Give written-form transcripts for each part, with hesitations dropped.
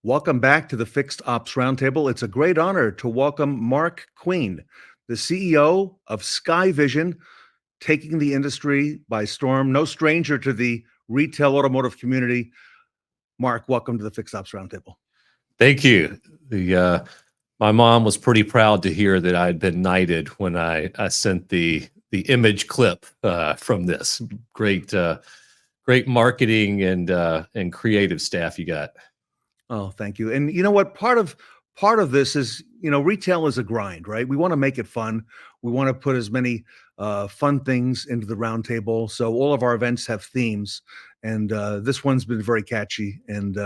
Welcome back to the Fixed Ops Roundtable. It's a great honor to welcome Mark Queen, the CEO of SKAIVISION, taking the industry by storm. No stranger to the retail automotive community. Mark, welcome to the Fixed Ops Roundtable. Thank you. My mom was pretty proud to hear that I had been knighted when I sent the image clip from this. Great marketing and creative staff you got. Oh, thank you. And you know what? Part of this is, retail is a grind, right? We want to make it fun. We want to put as many fun things into the roundtable. So all of our events have themes, and this one's been very catchy. And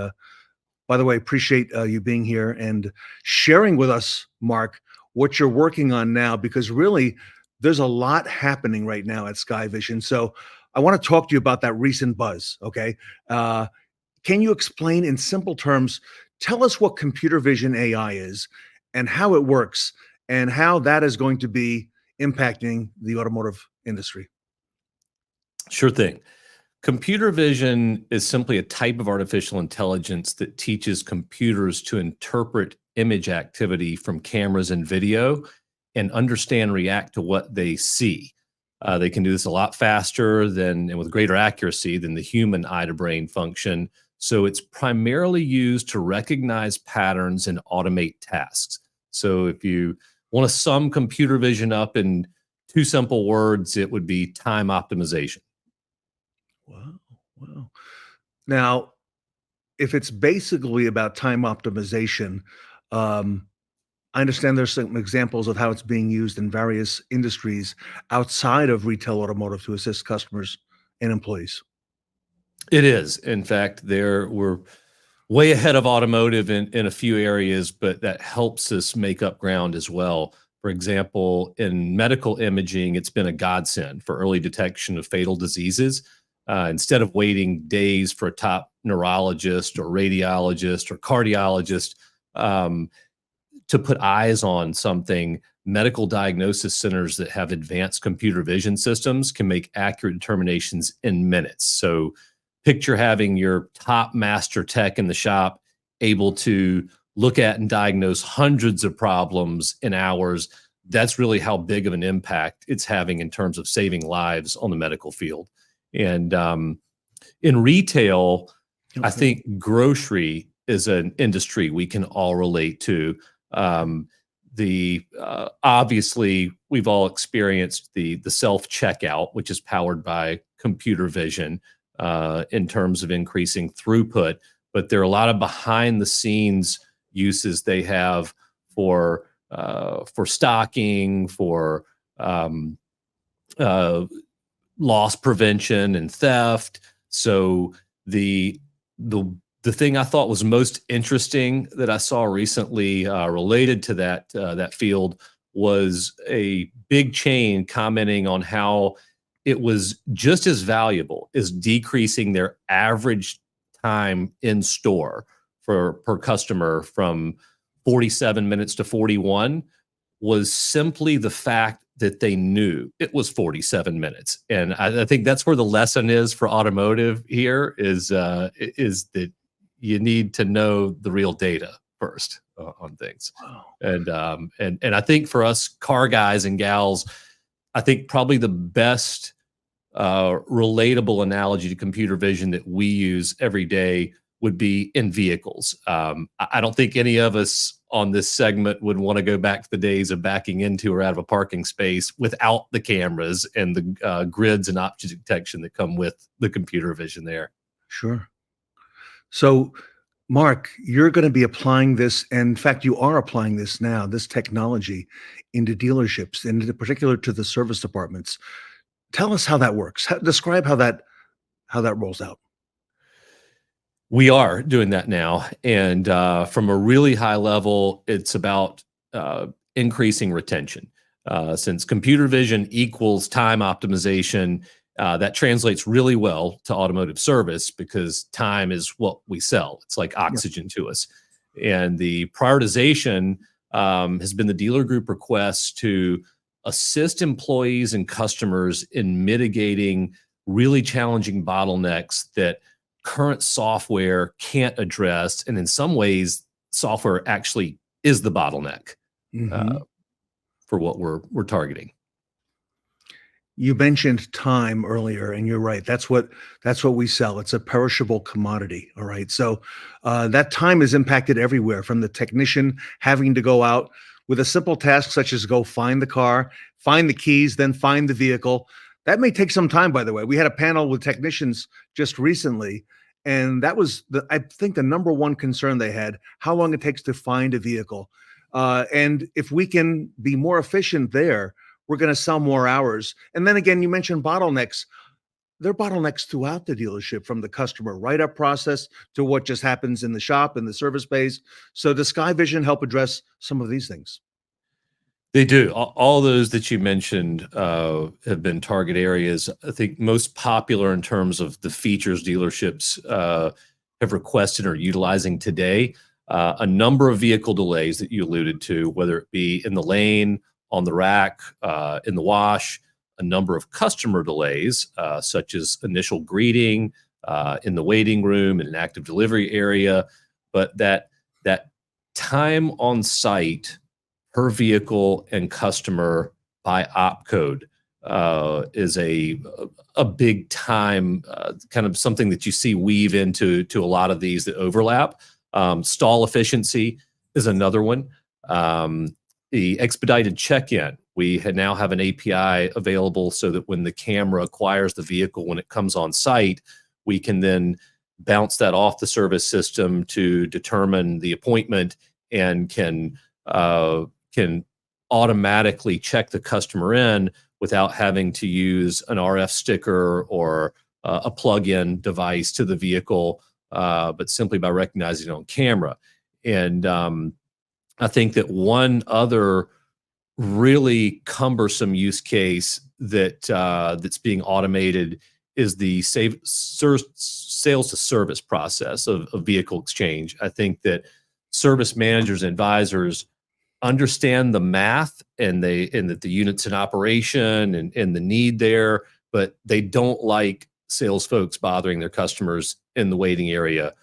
by the way, appreciate you being here and sharing with us, Mark, what you're working on now, because really there's a lot happening right now at SKAIVISION. So I want to talk to you about that recent buzz. Okay. Can you explain in simple terms, tell us what computer vision AI is and how it works and how that is going to be impacting the automotive industry? Sure thing. Computer vision is simply a type of artificial intelligence that teaches computers to interpret image activity from cameras and video and understand, react to what they see. They can do this a lot faster than and with greater accuracy than the human eye to brain function. So it's primarily used to recognize patterns and automate tasks. So if you want to sum computer vision up in two simple words, it would be time optimization. Wow. Wow. Now, if it's basically about time optimization, um, I understand there's some examples of how it's being used in various industries outside of retail automotive to assist customers and employees. It is. In fact, we're way ahead of automotive in a few areas, but that helps us make up ground as well. For example, in medical imaging, it's been a godsend for early detection of fatal diseases. Instead of waiting days for a top neurologist or radiologist or cardiologist to put eyes on something, medical diagnosis centers that have advanced computer vision systems can make accurate determinations in minutes. So picture having your top master tech in the shop able to look at and diagnose hundreds of problems in hours. That's really how big of an impact it's having in terms of saving lives on the medical field. And in retail, I think grocery is an industry we can all relate to. Obviously, we've all experienced the self-checkout, which is powered by computer vision in terms of increasing throughput. But there are a lot of behind-the-scenes uses they have for stocking, for loss prevention and theft. So the thing I thought was most interesting that I saw recently related to that field was a big chain commenting on how it was just as valuable as decreasing their average time in store per customer from 47 minutes to 41 was simply the fact that they knew it was 47 minutes. And I think that's where the lesson is for automotive here is that you need to know the real data first on things. Wow. And I think for us car guys and gals, I think probably the best relatable analogy to computer vision that we use every day would be in vehicles. I don't think any of us on this segment would want to go back to the days of backing into or out of a parking space without the cameras and the grids and object detection that come with the computer vision there. Sure. So, Mark, you're going to be applying this, and in fact, you are applying this now, this technology into dealerships, and in particular to the service departments. Tell us how that works. Describe how that rolls out. We are doing that now. And from a really high level, it's about increasing retention. Since computer vision equals time optimization, that translates really well to automotive service because time is what we sell. It's like oxygen to us. And the prioritization has been the dealer group request to assist employees and customers in mitigating really challenging bottlenecks that current software can't address, and in some ways, software actually is the bottleneck Hmm. for what we're targeting. You mentioned time earlier, and you're right. That's what we sell. It's a perishable commodity. All right. So that time is impacted everywhere, from the technician having to go out with a simple task such as go find the car, find the keys, then find the vehicle. That may take some time, by the way. We had a panel with technicians just recently, and that was I think the number one concern they had: how long it takes to find a vehicle. And if we can be more efficient there, we're going to sell more hours. And then again, you mentioned bottlenecks. There are bottlenecks throughout the dealership, from the customer write-up process to what just happens in the shop, in the service bays. So does SKAIVISION help address some of these things? They do. All those that you mentioned have been target areas. I think most popular in terms of the features dealerships have requested or utilizing today. A number of vehicle delays that you alluded to, whether it be in the lane, on the rack, in the wash, a number of customer delays, such as initial greeting, in the waiting room, in an active delivery area. But that time on site per vehicle and customer by op code is a big time kind of something that you see weave into a lot of these that overlap. Stall efficiency is another one. The expedited check-in, we now have an API available so that when the camera acquires the vehicle, when it comes on site, we can then bounce that off the service system to determine the appointment, and can automatically check the customer in without having to use an RF sticker or a plug-in device to the vehicle, but simply by recognizing it on camera. And I think that one other really cumbersome use case that's being automated is the sales to service process of vehicle exchange. I think that service managers and advisors understand the math, and that the units in operation and the need there, but they don't like sales folks bothering their customers in the waiting area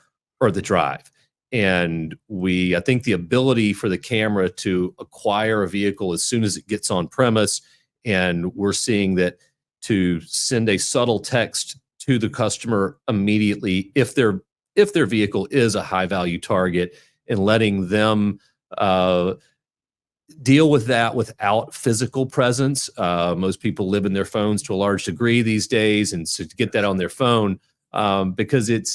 or the drive. And I think the ability for the camera to acquire a vehicle as soon as it gets on premise, and we're seeing that to send a subtle text to the customer immediately if their vehicle is a high value target, and letting them deal with that without physical presence. Most people live in their phones to a large degree these days, and so to get that on their phone, because it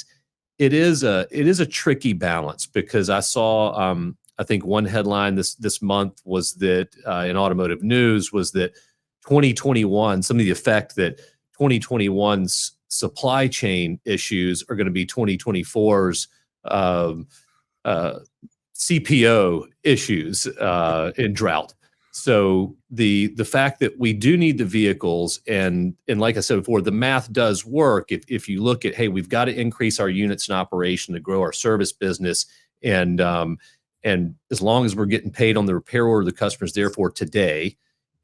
is a tricky balance. Because I saw, I think one headline this month was that in automotive news was that 2021, some of the effect that 2021's supply chain issues are going to be 2024's CPO issues in drought. So the fact that we do need the vehicles, and like I said before, the math does work. If you look at, hey, we've got to increase our units in operation to grow our service business, and as long as we're getting paid on the repair order the customer's there for today,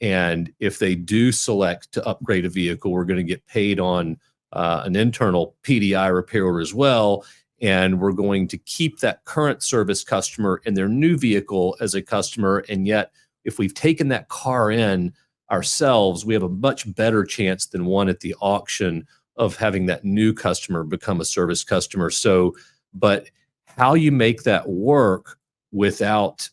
and if they do select to upgrade a vehicle, we're going to get paid on an internal PDI repair order as well. And we're going to keep that current service customer in their new vehicle as a customer. And yet, if we've taken that car in ourselves, we have a much better chance than one at the auction of having that new customer become a service customer. So, but how you make that work without,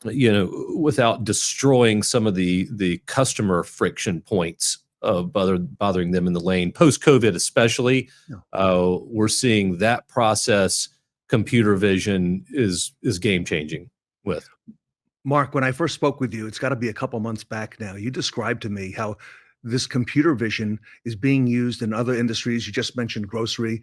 without destroying some of the customer friction points of bothering them in the lane post-COVID, especially, we're seeing that process, computer vision is game changing with. Mark, when I first spoke with you, it's got to be a couple months back now, you described to me how this computer vision is being used in other industries. You just mentioned grocery.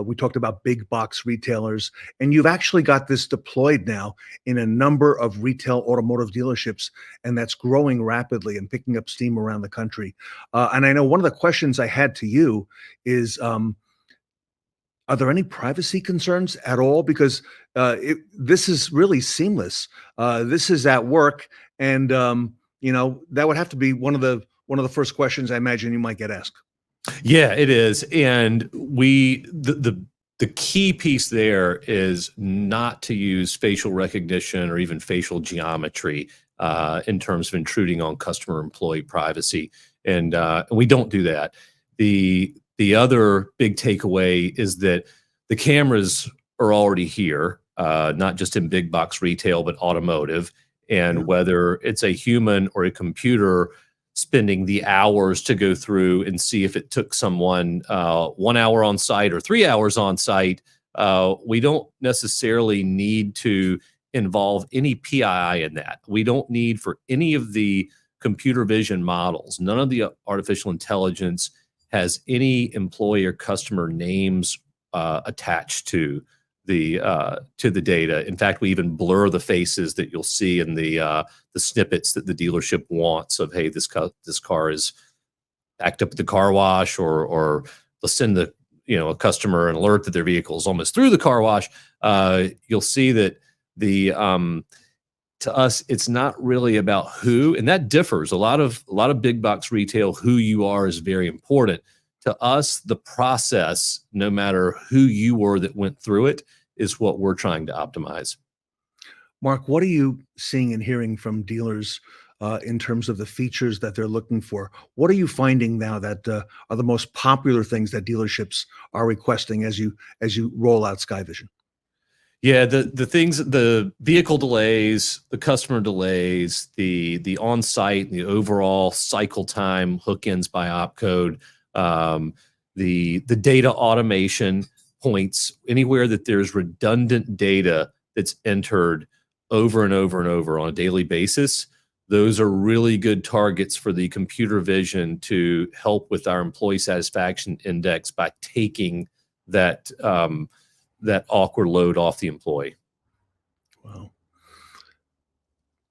We talked about big box retailers, and you've actually got this deployed now in a number of retail automotive dealerships, and that's growing rapidly and picking up steam around the country. And I know one of the questions I had to you is, are there any privacy concerns at all? Because this is really seamless. This is at work, and that would have to be one of the first questions I imagine you might get asked. Yeah, it is. And the key piece there is not to use facial recognition or even facial geometry in terms of intruding on customer employee privacy. And we don't do that. The other big takeaway is that the cameras are already here, not just in big box retail, but automotive. Yeah. And whether it's a human or a computer spending the hours to go through and see if it took someone 1 hour on site or 3 hours on site. We don't necessarily need to involve any PII in that. We don't need for any of the computer vision models. None of the artificial intelligence has any employee or customer names attached to the data. In fact, we even blur the faces that you'll see in the snippets that the dealership wants of, hey, this car is backed up at the car wash, or they'll send a customer an alert that their vehicle is almost through the car wash. You'll see that to us, it's not really about who, and that differs. A lot of big box retail, who you are is very important. To us, the process, no matter who you were that went through it, is what we're trying to optimize. Mark, what are you seeing and hearing from dealers in terms of the features that they're looking for? What are you finding now that are the most popular things that dealerships are requesting as you roll out SKAIVISION? Yeah, the things, the vehicle delays, the customer delays, the on-site, the overall cycle time, hook-ins by opcode, the data automation points, anywhere that there's redundant data that's entered over and over and over on a daily basis. Those are really good targets for the computer vision to help with our employee satisfaction index by taking that that awkward load off the employee. Wow.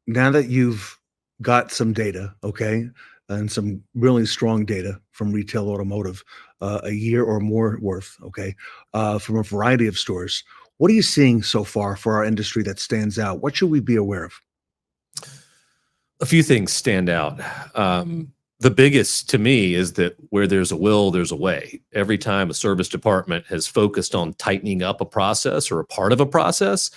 Now that you've got some data, okay, and some really strong data from retail automotive, a year or more worth, okay, from a variety of stores, what are you seeing so far for our industry that stands out? What should we be aware of? A few things stand out. The biggest to me is that where there's a will, there's a way. Every time a service department has focused on tightening up a process or a part of a process,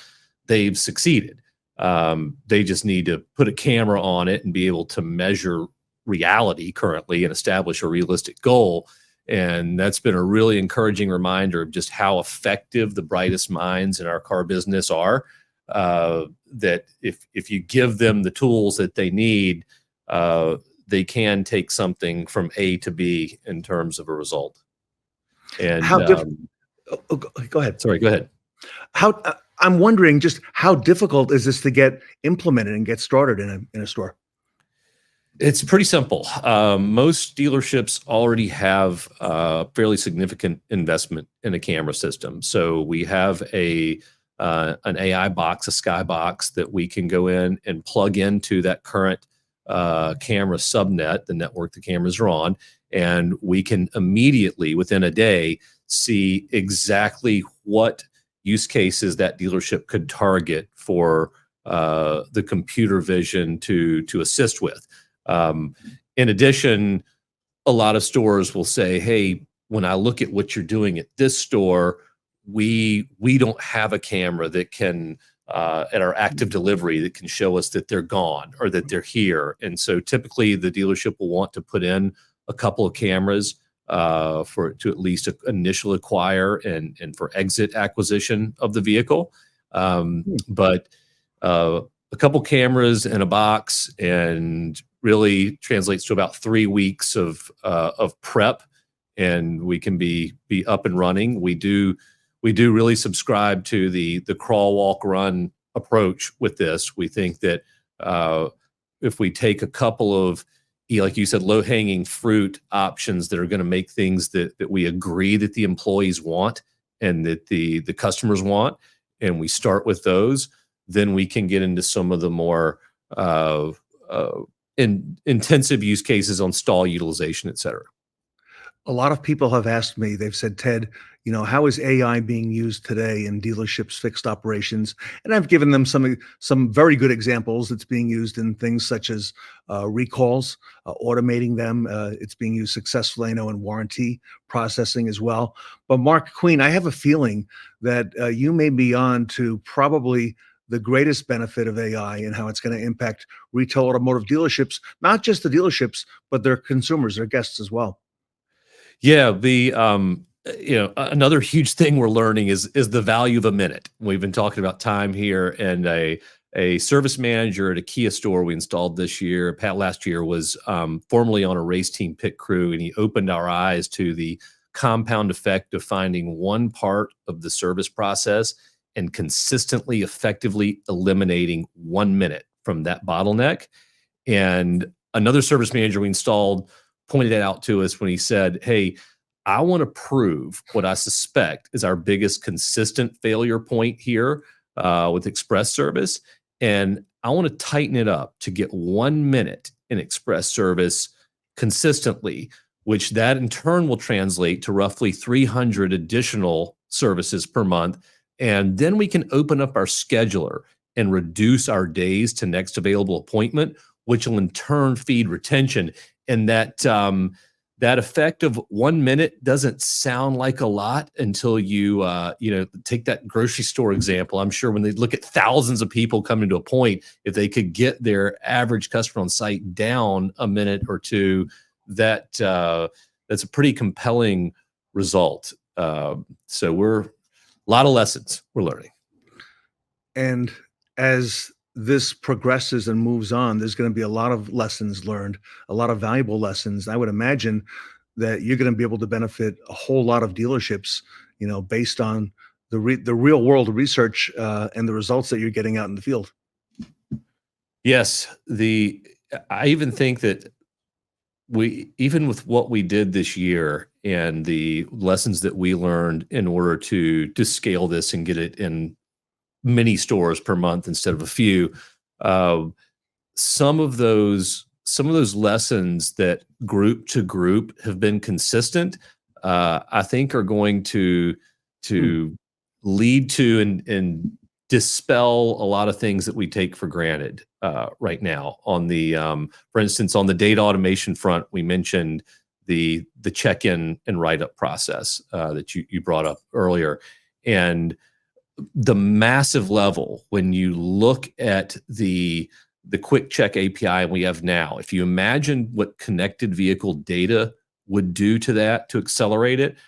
they've succeeded. They just need to put a camera on it and be able to measure reality currently and establish a realistic goal. And that's been a really encouraging reminder of just how effective the brightest minds in our car business are. That if you give them the tools that they need, they can take something from A to B in terms of a result. And How go ahead. sorry, go ahead. How I'm wondering just how difficult is this to get implemented and get started in a store? It's pretty simple. Most dealerships already have a fairly significant investment in a camera system. So we have an AI box, a Sky box that we can go in and plug into that current camera subnet, the network the cameras are on, and we can immediately, within a day, see exactly what use cases that dealership could target for the computer vision to assist with. In addition, a lot of stores will say, hey, when I look at what you're doing at this store, we don't have a camera that can at our active delivery that can show us that they're gone or that they're here. And so typically the dealership will want to put in a couple of cameras to at least initial acquire and for exit acquisition of the vehicle. But a couple cameras in a box and really translates to about 3 weeks of prep, and we can be up and running. We do really subscribe to the crawl, walk, run approach with this. We think that if we take a couple of, like you said, low-hanging fruit options that are going to make things that we agree that the employees want and that the customers want, and we start with those, then we can get into some of the more intensive use cases on stall utilization, et cetera. A lot of people have asked me, they've said, Ted, how is AI being used today in dealerships' fixed operations? And I've given them some very good examples. It's being used in things such as recalls, automating them. It's being used successfully, I know, in warranty processing as well. But Mark Queen, I have a feeling that you may be on to probably the greatest benefit of AI and how it's going to impact retail automotive dealerships, not just the dealerships, but their consumers, their guests as well. Yeah, another huge thing we're learning is the value of a minute. We've been talking about time here, and a service manager at a Kia store we installed this year, Pat, last year, was formerly on a race team pit crew, and he opened our eyes to the compound effect of finding one part of the service process and consistently, effectively eliminating 1 minute from that bottleneck. And another service manager we installed pointed it out to us when he said, "Hey, I want to prove what I suspect is our biggest consistent failure point here with express service. And I want to tighten it up to get 1 minute in express service consistently, which that in turn will translate to roughly 300 additional services per month. And then we can open up our scheduler and reduce our days to next available appointment, which will in turn feed retention." And that effect of 1 minute doesn't sound like a lot until you take that grocery store example. I'm sure when they look at thousands of people coming to a point, if they could get their average customer on site down a minute or two, that's a pretty compelling result. So we're a lot of lessons we're learning. And as this progresses and moves on, there's going to be a lot of lessons learned, a lot of valuable lessons. I would imagine that you're going to be able to benefit a whole lot of dealerships, based on the real world research and the results that you're getting out in the field. Yes, I even think that even with what we did this year and the lessons that we learned in order to scale this and get it in many stores per month instead of a few, some of those lessons that group to group have been consistent, I think are going to lead to and dispel a lot of things that we take for granted right now. On the for instance, on the data automation front, we mentioned the check-in and write-up process that you brought up earlier, and the massive level when you look at the quick check API we have now. If you imagine what connected vehicle data would do to that to accelerate it,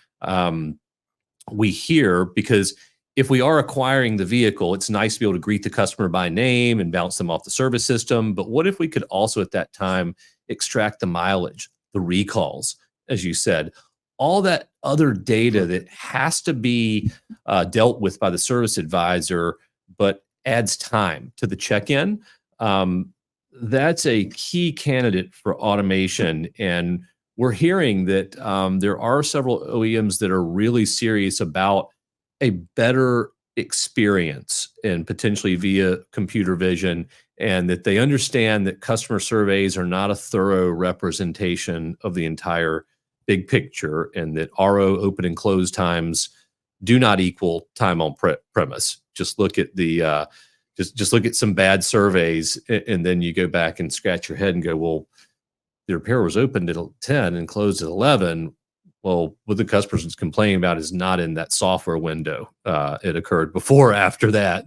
we hear, because if we are acquiring the vehicle, it's nice to be able to greet the customer by name and bounce them off the service system. But what if we could also at that time extract the mileage, the recalls, as you said, all that other data that has to be dealt with by the service advisor, but adds time to the check-in? That's a key candidate for automation. And we're hearing that there are several OEMs that are really serious about a better experience and potentially via computer vision, and that they understand that customer surveys are not a thorough representation of the entire big picture, and that RO open and close times do not equal time on premise. Just look at the just look at some bad surveys, and then you go back and scratch your head and go, well, the repair was opened at 10 and closed at 11. Well, what the customer's complaining about is not in that software window. It occurred before or after that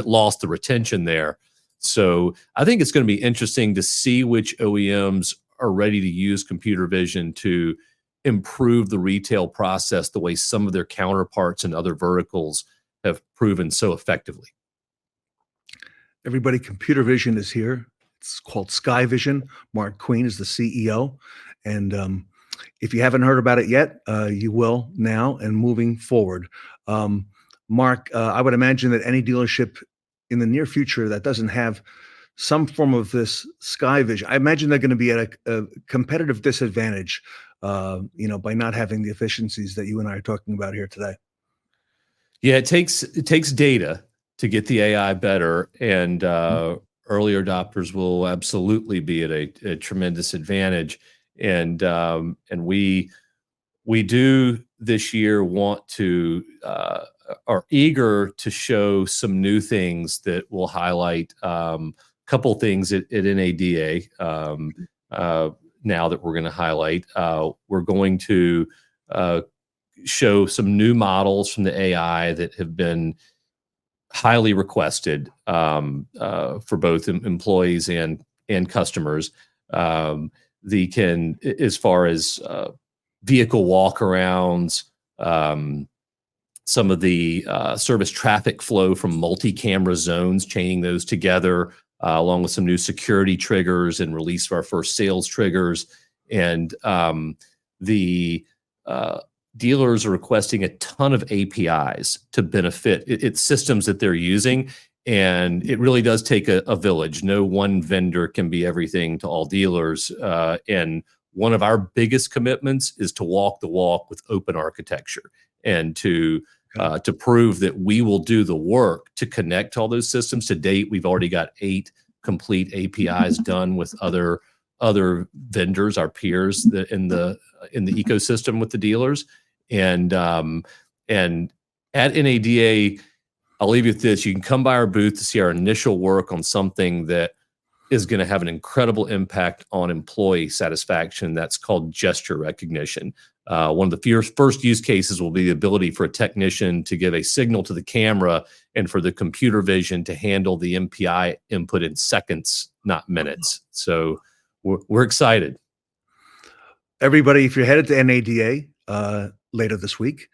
lost the retention there. So I think it's going to be interesting to see which OEMs are ready to use computer vision to improve the retail process the way some of their counterparts in other verticals have proven so effectively. Everybody, computer vision is here. It's called SKAIVISION. Mark Queen is the CEO. And if you haven't heard about it yet, you will now and moving forward. Mark, I would imagine that any dealership in the near future that doesn't have some form of this SKAIVISION, I imagine they're going to be at a competitive disadvantage, by not having the efficiencies that you and I are talking about here today. Yeah, it takes data to get the AI better, and early adopters will absolutely be at a tremendous advantage. and we do this year want to are eager to show some new things that will highlight a couple things at NADA. Now that we're going to highlight, we're going to show some new models from the AI that have been highly requested for both employees and customers. As far as vehicle walkarounds, some of the service traffic flow from multi-camera zones, chaining those together, along with some new security triggers and release of our first sales triggers. And the dealers are requesting a ton of APIs to benefit it's systems that they're using. And it really does take a village. No one vendor can be everything to all dealers. And one of our biggest commitments is to walk the walk with open architecture and to prove that we will do the work to connect all those systems. To date, we've already got 8 complete APIs done with other vendors, our peers in the ecosystem with the dealers. And at NADA, I'll leave you with this. You can come by our booth to see our initial work on something that is going to have an incredible impact on employee satisfaction. That's called gesture recognition. One of the first use cases will be the ability for a technician to give a signal to the camera and for the computer vision to handle the MPI input in seconds, not minutes. So we're excited. Everybody, if you're headed to NADA later this week,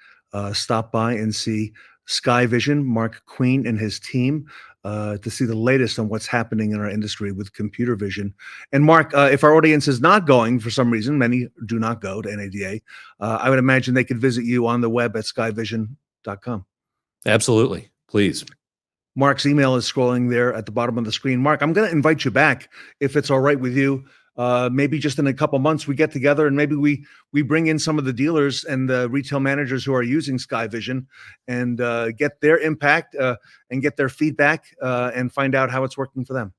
stop by and see SKAIVISION, Mark Queen and his team, to see the latest on what's happening in our industry with computer vision. And Mark, if our audience is not going for some reason, many do not go to NADA, I would imagine they could visit you on the web at skaivision.com. Absolutely. Please. Mark's email is scrolling there at the bottom of the screen. Mark, I'm going to invite you back if it's all right with you. Maybe just in a couple months we get together and maybe we bring in some of the dealers and the retail managers who are using SKAIVISION and get their impact and get their feedback and find out how it's working for them.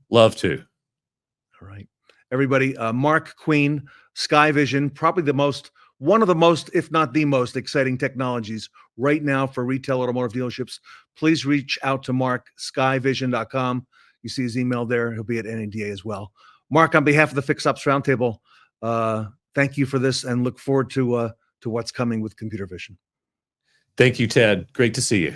Love to. All right, everybody. Mark Queen, SKAIVISION, probably one of the most, if not the most exciting technologies right now for retail automotive dealerships. Please reach out to Mark, skaivision.com. You see his email there. He'll be at NADA as well. Mark, on behalf of the Fix Ops Roundtable, thank you for this and look forward to what's coming with computer vision. Thank you, Ted. Great to see you.